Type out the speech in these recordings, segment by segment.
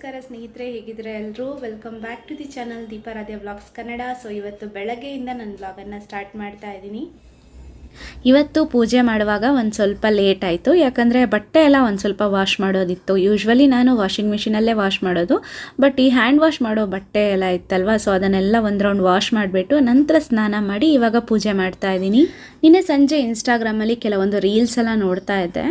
ನಮಸ್ಕಾರ ಸ್ನೇಹಿತರೆ, ಹೇಗಿದ್ರೆ ಎಲ್ಲರೂ welcome back to the channel Deeparadhya vlogs Kannada. So ಇವತ್ತು ಬೆಳಗ್ಗೆಯಿಂದ ನನ್ನ ವ್ಲಾಗನ್ನು ಸ್ಟಾರ್ಟ್ ಮಾಡ್ತಾ ಇದ್ದೀನಿ. ಇವತ್ತು ಪೂಜೆ ಮಾಡುವಾಗ ಒಂದು ಸ್ವಲ್ಪ ಲೇಟ್ ಆಯಿತು, ಯಾಕಂದರೆ ಬಟ್ಟೆ ಎಲ್ಲ ಒಂದು ಸ್ವಲ್ಪ ವಾಶ್ ಮಾಡೋದಿತ್ತು. ಯೂಶ್ವಲಿ ನಾನು ವಾಷಿಂಗ್ ಮಿಷಿನಲ್ಲೇ ವಾಶ್ ಮಾಡೋದು, ಬಟ್ ಈ ಹ್ಯಾಂಡ್ ವಾಶ್ ಮಾಡೋ ಬಟ್ಟೆ ಎಲ್ಲ ಇತ್ತಲ್ವ, ಸೊ ಅದನ್ನೆಲ್ಲ ಒಂದು ರೌಂಡ್ ವಾಶ್ ಮಾಡಿಬಿಟ್ಟು ನಂತರ ಸ್ನಾನ ಮಾಡಿ ಇವಾಗ ಪೂಜೆ ಮಾಡ್ತಾ ಇದ್ದೀನಿ. ನಿನ್ನೆ ಸಂಜೆ ಇನ್ಸ್ಟಾಗ್ರಾಮಲ್ಲಿ ಕೆಲವೊಂದು ರೀಲ್ಸ್ ಎಲ್ಲ ನೋಡ್ತಾ ಇದ್ದೆ.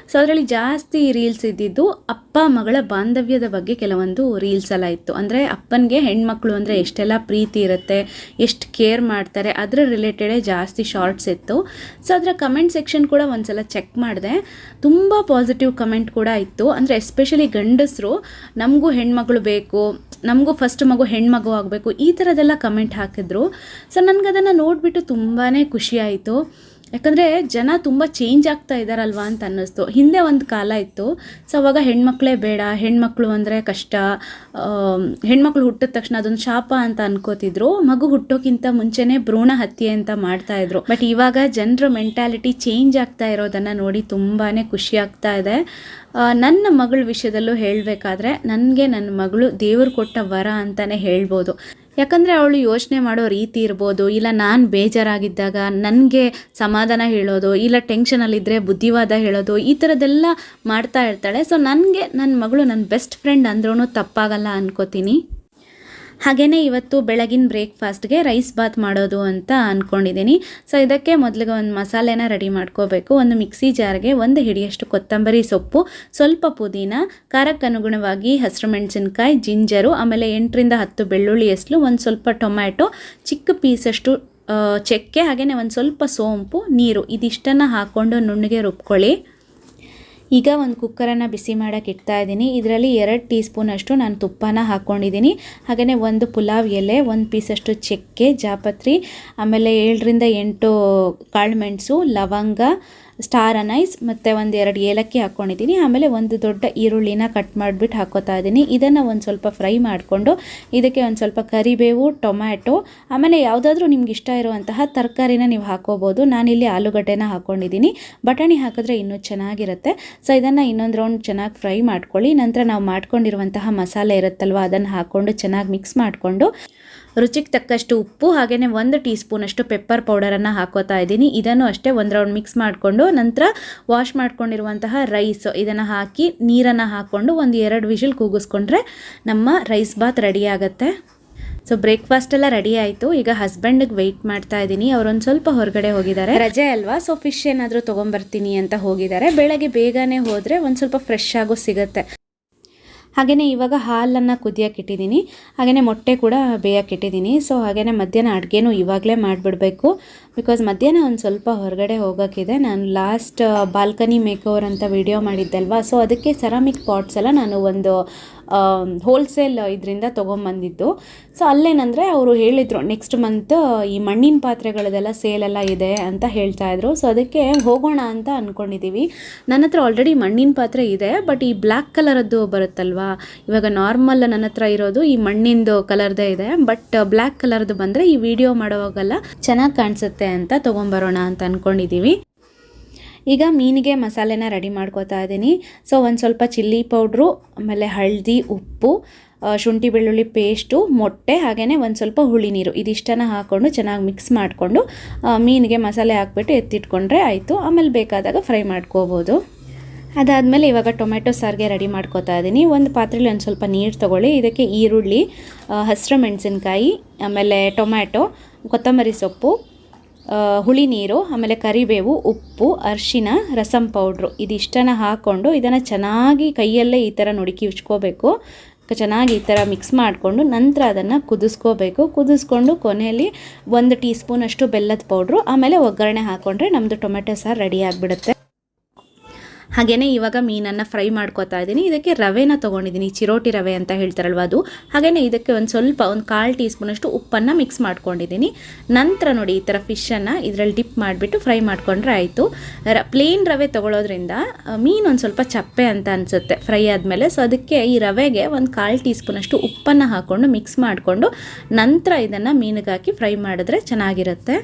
ಸೊ ಅದರಲ್ಲಿ ಜಾಸ್ತಿ ರೀಲ್ಸ್ ಇದ್ದಿದ್ದು ಅಪ್ಪ ಮಗಳ ಬಾಂಧವ್ಯದ ಬಗ್ಗೆ ಕೆಲವೊಂದು ರೀಲ್ಸ್ ಎಲ್ಲ ಇತ್ತು. ಅಂದರೆ ಅಪ್ಪನಿಗೆ ಹೆಣ್ಮಕ್ಳು ಅಂದರೆ ಎಷ್ಟೆಲ್ಲ ಪ್ರೀತಿ ಇರುತ್ತೆ, ಎಷ್ಟು ಕೇರ್ ಮಾಡ್ತಾರೆ, ಅದರ ರಿಲೇಟೆಡೇ ಜಾಸ್ತಿ ಶಾರ್ಟ್ಸ್ ಇತ್ತು. ಸೊ ಅದರ ಕಮೆಂಟ್ ಸೆಕ್ಷನ್ ಕೂಡ ಒಂದ್ಸಲ ಚೆಕ್ ಮಾಡಿದೆ. ತುಂಬ ಪಾಸಿಟಿವ್ ಕಮೆಂಟ್ ಕೂಡ ಇತ್ತು. ಅಂದರೆ ಎಸ್ಪೆಷಲಿ ಗಂಡಸರು ನಮಗೂ ಹೆಣ್ಮಗಳು ಬೇಕು, ನಮಗೂ ಫಸ್ಟ್ ಮಗು ಹೆಣ್ಮಗು ಆಗಬೇಕು, ಈ ಥರದ್ದೆಲ್ಲ ಕಮೆಂಟ್ ಹಾಕಿದ್ರು. ಸೊ ನನಗದನ್ನು ನೋಡಿಬಿಟ್ಟು ತುಂಬಾ ಖುಷಿ ಆಯಿತು. ಯಾಕಂದರೆ ಜನ ತುಂಬ ಚೇಂಜ್ ಆಗ್ತಾ ಇದ್ದಾರಲ್ವ ಅಂತ ಅನ್ನಿಸ್ತು. ಹಿಂದೆ ಒಂದು ಕಾಲ ಇತ್ತು, ಸೊ ಅವಾಗ ಹೆಣ್ಮಕ್ಳೇ ಬೇಡ, ಹೆಣ್ಮಕ್ಳು ಅಂದರೆ ಕಷ್ಟ, ಹೆಣ್ಮಕ್ಳು ಹುಟ್ಟಿದ ತಕ್ಷಣ ಅದೊಂದು ಶಾಪ ಅಂತ ಅನ್ಕೋತಿದ್ರು. ಮಗು ಹುಟ್ಟೋಕ್ಕಿಂತ ಮುಂಚೆನೇ ಭ್ರೂಣ ಹತ್ಯೆ ಅಂತ ಮಾಡ್ತಾಯಿದ್ರು. ಬಟ್ ಇವಾಗ ಜನರ ಮೆಂಟ್ಯಾಲಿಟಿ ಚೇಂಜ್ ಆಗ್ತಾ ಇರೋದನ್ನು ನೋಡಿ ತುಂಬಾ ಖುಷಿ ಆಗ್ತಾ ಇದೆ. ನನ್ನ ಮಗಳ ವಿಷಯದಲ್ಲೂ ಹೇಳಬೇಕಾದ್ರೆ ನನಗೆ ನನ್ನ ಮಗಳು ದೇವರು ಕೊಟ್ಟ ವರ ಅಂತಲೇ ಹೇಳ್ಬೋದು. ಯಾಕಂದರೆ ಅವಳು ಯೋಚನೆ ಮಾಡೋ ರೀತಿ ಇರ್ಬೋದು, ಇಲ್ಲ ನಾನು ಬೇಜಾರಾಗಿದ್ದಾಗ ನನಗೆ ಸಮಾಧಾನ ಹೇಳೋದು, ಇಲ್ಲ ಟೆನ್ಷನಲ್ಲಿದ್ದರೆ ಬುದ್ಧಿವಾದ ಹೇಳೋದು, ಈ ಥರದ್ದೆಲ್ಲ ಮಾಡ್ತಾ ಇರ್ತಾಳೆ. ಸೊ ನನಗೆ ನನ್ನ ಮಗಳು ನನ್ನ ಬೆಸ್ಟ್ ಫ್ರೆಂಡ್ ಅಂದ್ರೂ ತಪ್ಪಾಗಲ್ಲ ಅನ್ಕೋತೀನಿ. ಹಾಗೆಯೇ ಇವತ್ತು ಬೆಳಗಿನ ಬ್ರೇಕ್ಫಾಸ್ಟ್ಗೆ ರೈಸ್ ಬಾತ್ ಮಾಡೋದು ಅಂತ ಅಂದ್ಕೊಂಡಿದ್ದೀನಿ. ಸೊ ಇದಕ್ಕೆ ಮೊದಲಿಗೆ ಒಂದು ಮಸಾಲೆನ ರೆಡಿ ಮಾಡ್ಕೋಬೇಕು. ಒಂದು ಮಿಕ್ಸಿ ಜಾರ್ಗೆ 1 ಹಿಡಿಯಷ್ಟು ಕೊತ್ತಂಬರಿ ಸೊಪ್ಪು, ಸ್ವಲ್ಪ ಪುದೀನ, ಖಾರಕ್ಕೆ ಅನುಗುಣವಾಗಿ ಹಸಿರು ಮೆಣಸಿನ್ಕಾಯಿ, ಜಿಂಜರು, ಆಮೇಲೆ 8 ರಿಂದ 10 ಬೆಳ್ಳುಳ್ಳಿ ಎಸ್ಲು, ಒಂದು ಸ್ವಲ್ಪ ಟೊಮ್ಯಾಟೊ, ಚಿಕ್ಕ ಪೀಸಷ್ಟು ಚಕ್ಕೆ, ಹಾಗೆಯೇ ಒಂದು ಸ್ವಲ್ಪ ಸೋಂಪು, ನೀರು, ಇದಿಷ್ಟನ್ನು ಹಾಕ್ಕೊಂಡು ನುಣ್ಣಗೆ ರುಬ್ಕೊಳ್ಳಿ. ಈಗ ಒಂದು ಕುಕ್ಕರನ್ನು ಬಿಸಿ ಮಾಡೋಕ್ಕೆ ಇಡ್ತಾ ಇದ್ದೀನಿ. ಇದರಲ್ಲಿ 2 ಟೀ ಸ್ಪೂನಷ್ಟು ನಾನು ತುಪ್ಪನ ಹಾಕ್ಕೊಂಡಿದ್ದೀನಿ. ಹಾಗೆಯೇ ಒಂದು ಪುಲಾವ್ ಎಲೆ, 1 ಪೀಸಷ್ಟು ಚಕ್ಕೆ, ಜಾಪತ್ರಿ, ಆಮೇಲೆ 7 ರಿಂದ 8 ಕಾಳು ಮೆಣಸು, ಲವಂಗ, ಸ್ಟಾರ್ ಅನೈಸ್, ಮತ್ತು 1-2 ಏಲಕ್ಕಿ ಹಾಕ್ಕೊಂಡಿದ್ದೀನಿ. ಆಮೇಲೆ ಒಂದು ದೊಡ್ಡ ಈರುಳ್ಳಿನ ಕಟ್ ಮಾಡಿಬಿಟ್ಟು ಹಾಕೋತಾ ಇದ್ದೀನಿ. ಇದನ್ನು ಒಂದು ಸ್ವಲ್ಪ ಫ್ರೈ ಮಾಡಿಕೊಂಡು ಇದಕ್ಕೆ ಒಂದು ಸ್ವಲ್ಪ ಕರಿಬೇವು, ಟೊಮ್ಯಾಟೊ, ಆಮೇಲೆ ಯಾವುದಾದ್ರೂ ನಿಮ್ಗೆ ಇಷ್ಟ ಇರುವಂತಹ ತರಕಾರಿನ ನೀವು ಹಾಕೋಬೋದು. ನಾನಿಲ್ಲಿ ಆಲೂಗಡ್ಡೆನ ಹಾಕ್ಕೊಂಡಿದ್ದೀನಿ. ಬಟಾಣಿ ಹಾಕಿದ್ರೆ ಇನ್ನೂ ಚೆನ್ನಾಗಿರುತ್ತೆ. ಸೊ ಇದನ್ನು ಇನ್ನೊಂದು ರೌಂಡ್ ಚೆನ್ನಾಗಿ ಫ್ರೈ ಮಾಡ್ಕೊಳ್ಳಿ. ನಂತರ ನಾವು ಮಾಡ್ಕೊಂಡಿರುವಂತಹ ಮಸಾಲೆ ಇರುತ್ತಲ್ವ, ಅದನ್ನು ಹಾಕ್ಕೊಂಡು ಚೆನ್ನಾಗಿ ಮಿಕ್ಸ್ ಮಾಡಿಕೊಂಡು ರುಚಿಗೆ ತಕ್ಕಷ್ಟು ಉಪ್ಪು, ಹಾಗೆಯೇ 1 ಟೀ ಸ್ಪೂನಷ್ಟು ಪೆಪ್ಪರ್ ಪೌಡರನ್ನು ಹಾಕೋತಾ ಇದ್ದೀನಿ. ಇದನ್ನು ಅಷ್ಟೇ ಒಂದು ರೌಂಡ್ ಮಿಕ್ಸ್ ಮಾಡಿಕೊಂಡು ನಂತರ ವಾಶ್ ಮಾಡ್ಕೊಂಡಿರುವಂತಹ ರೈಸ್ ಇದನ್ನು ಹಾಕಿ ನೀರನ್ನು ಹಾಕ್ಕೊಂಡು 1-2 ವಿಷಲ್ ಕೂಗಿಸ್ಕೊಂಡ್ರೆ ನಮ್ಮ ರೈಸ್ ಬಾತ್ ರೆಡಿ ಆಗುತ್ತೆ. ಸೊ ಬ್ರೇಕ್ಫಾಸ್ಟ್ ಎಲ್ಲ ರೆಡಿ ಆಯಿತು. ಈಗ ಹಸ್ಬೆಂಡಿಗೆ ವೆಯ್ಟ್ ಮಾಡ್ತಾ ಇದ್ದೀನಿ. ಅವರೊಂದು ಸ್ವಲ್ಪ ಹೊರಗಡೆ ಹೋಗಿದ್ದಾರೆ, ರಜೆ ಅಲ್ವಾ, ಸೊ ಫಿಶ್ ಏನಾದರೂ ತೊಗೊಂಬರ್ತೀನಿ ಅಂತ ಹೋಗಿದ್ದಾರೆ. ಬೆಳಗ್ಗೆ ಬೇಗನೆ ಹೋದರೆ ಒಂದು ಸ್ವಲ್ಪ ಫ್ರೆಶ್ ಆಗೋ ಸಿಗುತ್ತೆ. ಹಾಗೆಯೇ ಇವಾಗ ಹಾಲನ್ನು ಕುದಿಯೋಕೆ ಇಟ್ಟಿದ್ದೀನಿ, ಹಾಗೆಯೇ ಮೊಟ್ಟೆ ಕೂಡ ಬೇಯಕ್ಕೆ ಇಟ್ಟಿದ್ದೀನಿ. ಸೊ ಹಾಗೆಯೇ ಮಧ್ಯಾಹ್ನ ಅಡುಗೆನೂ ಇವಾಗಲೇ ಮಾಡಿಬಿಡಬೇಕು, ಬಿಕಾಸ್ ಮಧ್ಯಾಹ್ನ ಒಂದು ಸ್ವಲ್ಪ ಹೊರಗಡೆ ಹೋಗೋಕ್ಕಿದೆ. ನಾನು ಲಾಸ್ಟ್ ಬಾಲ್ಕನಿ ಮೇಕೋವರ್ ಅಂತ ವಿಡಿಯೋ ಮಾಡಿದ್ದಲ್ವಾ, ಸೊ ಅದಕ್ಕೆ ಸೆರಾಮಿಕ್ ಪಾಟ್ಸ್ ಎಲ್ಲ ನಾನು ಒಂದು ಹೋಲ್ಸೇಲ್ ಇದರಿಂದ ತೊಗೊಂಬಂದಿದ್ದು. ಸೊ ಅಲ್ಲೇನಂದರೆ ಅವರು ಹೇಳಿದರು ನೆಕ್ಸ್ಟ್ ಮಂತ್ ಈ ಮಣ್ಣಿನ ಪಾತ್ರೆಗಳದೆಲ್ಲ ಸೇಲೆಲ್ಲ ಇದೆ ಅಂತ ಹೇಳ್ತಾಯಿದ್ರು. ಸೊ ಅದಕ್ಕೆ ಹೋಗೋಣ ಅಂತ ಅಂದ್ಕೊಂಡಿದ್ದೀವಿ. ನನ್ನ ಹತ್ರ ಆಲ್ರೆಡಿ ಮಣ್ಣಿನ ಪಾತ್ರೆ ಇದೆ, ಬಟ್ ಈ ಬ್ಲ್ಯಾಕ್ ಕಲರದ್ದು ಬರುತ್ತಲ್ವಾ, ಇವಾಗ ನಾರ್ಮಲ್ ನನ್ನ ಹತ್ರ ಇರೋದು ಈ ಮಣ್ಣಿಂದು ಕಲರ್ದೇ ಇದೆ, ಬಟ್ ಬ್ಲ್ಯಾಕ್ ಕಲರ್ದು ಬಂದರೆ ಈ ವಿಡಿಯೋ ಮಾಡೋವಾಗೆಲ್ಲ ಚೆನ್ನಾಗಿ ಕಾಣಿಸುತ್ತೆ ಅಂತ ತೊಗೊಂಬರೋಣ ಅಂತ ಅಂದ್ಕೊಂಡಿದ್ದೀವಿ. ಈಗ ಮೀನಿಗೆ ಮಸಾಲೆನ ರೆಡಿ ಮಾಡ್ಕೋತಾ ಇದ್ದೀನಿ. ಸೊ ಒಂದು ಸ್ವಲ್ಪ ಚಿಲ್ಲಿ ಪೌಡ್ರು, ಆಮೇಲೆ ಹಳದಿ, ಉಪ್ಪು, ಶುಂಠಿ ಬೆಳ್ಳುಳ್ಳಿ ಪೇಸ್ಟು, ಮೊಟ್ಟೆ, ಹಾಗೆಯೇ ಒಂದು ಸ್ವಲ್ಪ ಹುಳಿ ನೀರು, ಇದಿಷ್ಟನ್ನು ಹಾಕ್ಕೊಂಡು ಚೆನ್ನಾಗಿ ಮಿಕ್ಸ್ ಮಾಡಿಕೊಂಡು ಮೀನಿಗೆ ಮಸಾಲೆ ಹಾಕ್ಬಿಟ್ಟು ಎತ್ತಿಟ್ಕೊಂಡ್ರೆ ಆಯಿತು. ಆಮೇಲೆ ಬೇಕಾದಾಗ ಫ್ರೈ ಮಾಡ್ಕೋಬೋದು. ಅದಾದಮೇಲೆ ಇವಾಗ ಟೊಮೆಟೊ ಸಾರಿಗೆ ರೆಡಿ ಮಾಡ್ಕೋತಾ ಇದ್ದೀನಿ. ಒಂದು ಪಾತ್ರೆಯಲ್ಲಿ ಒಂದು ಸ್ವಲ್ಪ ನೀರು ತೊಗೊಳ್ಳಿ. ಇದಕ್ಕೆ ಈರುಳ್ಳಿ, ಹಸಿರು ಮೆಣಸಿನ್ಕಾಯಿ, ಆಮೇಲೆ ಟೊಮ್ಯಾಟೊ, ಕೊತ್ತಂಬರಿ ಸೊಪ್ಪು, ಹುಳಿ ನೀರು, ಆಮೇಲೆ ಕರಿಬೇವು, ಉಪ್ಪು, ಅರಿಶಿನ, ರಸಂ ಪೌಡ್ರು, ಇದಿಷ್ಟನ್ನು ಹಾಕ್ಕೊಂಡು ಇದನ್ನು ಚೆನ್ನಾಗಿ ಕೈಯಲ್ಲೇ ಈ ಥರ ನುಡುಕಿ ಉಚ್ಕೋಬೇಕು. ಚೆನ್ನಾಗಿ ಈ ಥರ ಮಿಕ್ಸ್ ಮಾಡಿಕೊಂಡು ನಂತರ ಅದನ್ನು ಕುದಿಸ್ಕೊಂಡು ಕೊನೆಯಲ್ಲಿ 1 ಟೀ ಸ್ಪೂನಷ್ಟು ಬೆಲ್ಲದ ಪೌಡ್ರು, ಆಮೇಲೆ ಒಗ್ಗರಣೆ ಹಾಕ್ಕೊಂಡ್ರೆ ನಮ್ಮದು ಟೊಮೆಟೊ ಸಾರು ರೆಡಿ ಆಗಿಬಿಡುತ್ತೆ. ಹಾಗೆಯೇ ಇವಾಗ ಮೀನನ್ನು ಫ್ರೈ ಮಾಡ್ಕೋತಾ ಇದ್ದೀನಿ. ಇದಕ್ಕೆ ರವೆನ ತೊಗೊಂಡಿದ್ದೀನಿ, ಚಿರೋಟಿ ರವೆ ಅಂತ ಹೇಳ್ತಾರಲ್ವ ಅದು. ಹಾಗೆಯೇ ಇದಕ್ಕೆ ಒಂದು ಸ್ವಲ್ಪ 1/4 ಟೀ ಸ್ಪೂನಷ್ಟು ಉಪ್ಪನ್ನು ಮಿಕ್ಸ್ ಮಾಡ್ಕೊಂಡಿದ್ದೀನಿ. ನಂತರ ನೋಡಿ ಈ ಥರ ಫಿಶನ್ನು ಇದರಲ್ಲಿ ಡಿಪ್ ಮಾಡಿಬಿಟ್ಟು ಫ್ರೈ ಮಾಡ್ಕೊಂಡ್ರೆ ಆಯಿತು. ಪ್ಲೇನ್ ರವೆ ತೊಗೊಳೋದ್ರಿಂದ ಮೀನು ಒಂದು ಸ್ವಲ್ಪ ಚಪ್ಪೆ ಅಂತ ಅನಿಸುತ್ತೆ ಫ್ರೈ ಆದಮೇಲೆ. ಸೊ ಅದಕ್ಕೆ ಈ ರವೆಗೆ 1/4 ಟೀ ಸ್ಪೂನಷ್ಟು ಉಪ್ಪನ್ನು ಹಾಕ್ಕೊಂಡು ಮಿಕ್ಸ್ ಮಾಡಿಕೊಂಡು ನಂತರ ಇದನ್ನು ಮೀನಿಗೆ ಹಾಕಿ ಫ್ರೈ ಮಾಡಿದ್ರೆ ಚೆನ್ನಾಗಿರುತ್ತೆ.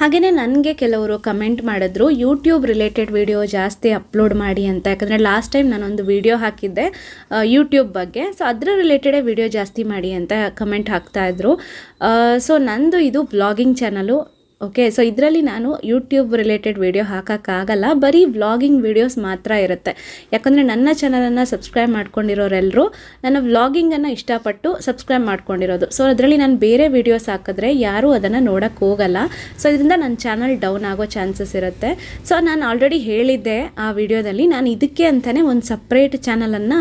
ಹಾಗೆಯೇ ನನಗೆ ಕೆಲವರು ಕಮೆಂಟ್ ಮಾಡಿದ್ರು ಯೂಟ್ಯೂಬ್ ರಿಲೇಟೆಡ್ ವಿಡಿಯೋ ಜಾಸ್ತಿ ಅಪ್ಲೋಡ್ ಮಾಡಿ ಅಂತ. ಯಾಕಂದರೆ ಲಾಸ್ಟ್ ಟೈಮ್ ನಾನೊಂದು ವಿಡಿಯೋ ಹಾಕಿದ್ದೆ ಯೂಟ್ಯೂಬ್ ಬಗ್ಗೆ, ಸೊ ಅದರ ರಿಲೇಟೆಡೇ ವಿಡಿಯೋ ಜಾಸ್ತಿ ಮಾಡಿ ಅಂತ ಕಮೆಂಟ್ ಹಾಕ್ತಾಯಿದ್ರು. ಸೊ ನಂದು ಇದು ವ್ಲಾಗಿಂಗ್ ಚಾನಲು. ಓಕೆ, ಸೊ ಇದರಲ್ಲಿ ನಾನು ಯೂಟ್ಯೂಬ್ ರಿಲೇಟೆಡ್ ವಿಡಿಯೋ ಹಾಕೋಕ್ಕಾಗಲ್ಲ, ಬರೀ ವ್ಲಾಗಿಂಗ್ ವೀಡಿಯೋಸ್ ಮಾತ್ರ ಇರುತ್ತೆ. ಯಾಕಂದರೆ ನನ್ನ ಚಾನಲನ್ನು ಸಬ್ಸ್ಕ್ರೈಬ್ ಮಾಡ್ಕೊಂಡಿರೋರೆಲ್ಲರೂ ನನ್ನ ವ್ಲಾಗಿಂಗನ್ನು ಇಷ್ಟಪಟ್ಟು ಸಬ್ಸ್ಕ್ರೈಬ್ ಮಾಡ್ಕೊಂಡಿರೋದು. ಸೊ ಅದರಲ್ಲಿ ನಾನು ಬೇರೆ ವೀಡಿಯೋಸ್ ಹಾಕಿದ್ರೆ ಯಾರೂ ಅದನ್ನು ನೋಡೋಕ್ಕೆ ಹೋಗಲ್ಲ. ಸೊ ಇದರಿಂದ ನನ್ನ ಚಾನಲ್ ಡೌನ್ ಆಗೋ ಚಾನ್ಸಸ್ ಇರುತ್ತೆ. ಸೊ ನಾನು ಆಲ್ರೆಡಿ ಹೇಳಿದ್ದೆ ಆ ವಿಡಿಯೋದಲ್ಲಿ, ನಾನು ಇದಕ್ಕೆ ಅಂತಲೇ ಒಂದು ಸಪ್ರೇಟ್ ಚಾನಲನ್ನು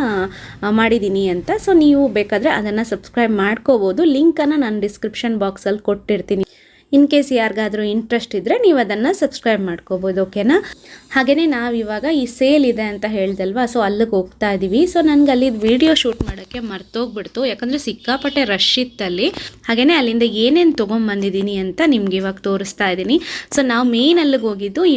ಮಾಡಿದ್ದೀನಿ ಅಂತ. ಸೊ ನೀವು ಬೇಕಾದರೆ ಅದನ್ನು ಸಬ್ಸ್ಕ್ರೈಬ್ ಮಾಡ್ಕೋಬೋದು. ಲಿಂಕನ್ನು ನಾನು ಡಿಸ್ಕ್ರಿಪ್ಷನ್ ಬಾಕ್ಸಲ್ಲಿ ಕೊಟ್ಟಿರ್ತೀನಿ. ಇನ್ ಕೇಸ್ ಯಾರಿಗಾದರೂ ಇಂಟ್ರೆಸ್ಟ್ ಇದ್ದರೆ ನೀವು ಅದನ್ನು ಸಬ್ಸ್ಕ್ರೈಬ್ ಮಾಡ್ಕೋಬೋದು. ಓಕೆನಾ? ಹಾಗೆಯೇ ನಾವಿವಾಗ ಈ ಸೇಲ್ ಇದೆ ಅಂತ ಹೇಳ್ದಲ್ವಾ, ಸೊ ಅಲ್ಲಿಗೆ ಹೋಗ್ತಾ ಇದ್ದೀವಿ. ಸೊ ನನಗೆ ಅಲ್ಲಿ ವಿಡಿಯೋ ಶೂಟ್ ಮಾಡೋಕ್ಕೆ ಮರ್ತೋಗ್ಬಿಡ್ತು, ಯಾಕಂದರೆ ಸಿಕ್ಕಾಪಟ್ಟೆ ರಶ್ ಇತ್ತಲ್ಲಿ. ಹಾಗೆಯೇ ಅಲ್ಲಿಂದ ಏನೇನು ತೊಗೊಂಬಂದಿದ್ದೀನಿ ಅಂತ ನಿಮ್ಗೆ ಇವಾಗ ತೋರಿಸ್ತಾ ಇದ್ದೀನಿ. ಸೊ ನಾವು ಮೇನ್ ಅಲ್ಲಿಗೆ ಹೋಗಿದ್ದು ಈ